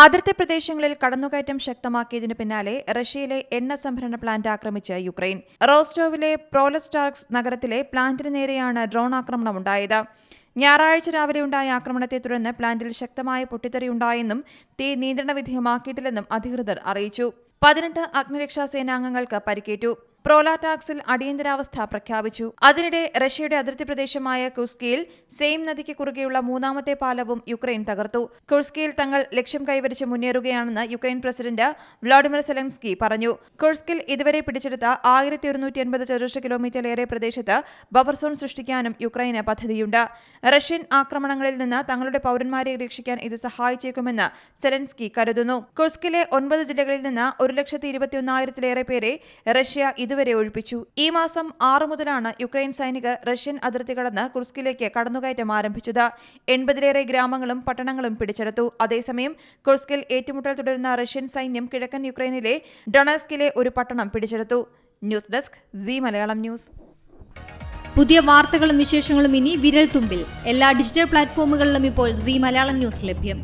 അതിർത്തി പ്രദേശങ്ങളിൽ കടന്നുകയറ്റം ശക്തമാക്കിയതിനു പിന്നാലെ റഷ്യയിലെ എണ്ണ സംഭരണ പ്ലാന്റ് ആക്രമിച്ച് യുക്രൈൻ. റോസ്റ്റോവിലെ പ്രോലസ്റ്റാർസ്ക് നഗരത്തിലെ പ്ലാന്റിന് നേരെയാണ് ഡ്രോൺ ആക്രമണമുണ്ടായത്. ഞായറാഴ്ച രാവിലെ ഉണ്ടായ ആക്രമണത്തെ തുടർന്ന് പ്ലാന്റിൽ ശക്തമായ പൊട്ടിത്തെറിയുണ്ടായെന്നും തീ നിയന്ത്രണ വിധേയമാക്കിയിട്ടില്ലെന്നും അധികൃതർ അറിയിച്ചു. 18 അഗ്നിരക്ഷാ സേനാംഗങ്ങൾക്ക് പരിക്കേറ്റു. പ്രോലാറ്റാക്സിൽ അടിയന്തരാവസ്ഥ പ്രഖ്യാപിച്ചു. അതിനിടെ റഷ്യയുടെ അതിർത്തി പ്രദേശമായ കുർസ്കിയിൽ സെയിം നദിക്ക് കുറുകെയുള്ള മൂന്നാമത്തെ പാലവും യുക്രൈൻ തകർത്തു. കുർസ്കിയിൽ തങ്ങൾ ലക്ഷ്യം കൈവരിച്ച് മുന്നേറുകയാണെന്ന് യുക്രൈൻ പ്രസിഡന്റ് വ്ളാഡിമിർ സെലൻസ്കി പറഞ്ഞു. കുർസ്കിൽ ഇതുവരെ പിടിച്ചെടുത്ത 1150 ചതുരശ്ര കിലോമീറ്ററിലേറെ പ്രദേശത്ത് ബഫർ സോൺ സൃഷ്ടിക്കാനും യുക്രൈന് പദ്ധതിയുണ്ട്. റഷ്യൻ ആക്രമണങ്ങളിൽ നിന്ന് തങ്ങളുടെ പൗരന്മാരെ രക്ഷിക്കാൻ ഇത് സഹായിച്ചേക്കുമെന്ന് സെലൻസ്കി കരുതുന്നു. കുർസ്കിലെ 9 ജില്ലകളിൽ നിന്ന് 1,21,000-ലേറെ പേരെ റഷ്യ ഇതുവരെ ഒഴിപ്പിച്ചു. ഈ മാസം 6 മുതലാണ് യുക്രൈൻ സൈനികർ റഷ്യൻ അതിർത്തി കടന്ന് കുർസ്കിലേക്ക് കടന്നുകയറ്റം ആരംഭിച്ചത്. 80-ലേറെ ഗ്രാമങ്ങളും പട്ടണങ്ങളും പിടിച്ചെടുത്തു. അതേസമയം കുർസ്കിൽ ഏറ്റുമുട്ടൽ തുടരുന്ന റഷ്യൻ സൈന്യം കിഴക്കൻ യുക്രൈനിലെ ഡൊണസ്കിലെ ഒരു പട്ടണം പിടിച്ചെടുത്തു. News desk Zee Malayalam news. പുതിയ വാർത്തകളും വിശേഷങ്ങളും ഇനി വിരൽ തുമ്പിൽ. എല്ലാ ഡിജിറ്റൽ പ്ലാറ്റ്ഫോമുകളിലും ഇപ്പോൾ സീ മലയാളം ന്യൂസ് ലഭ്യം.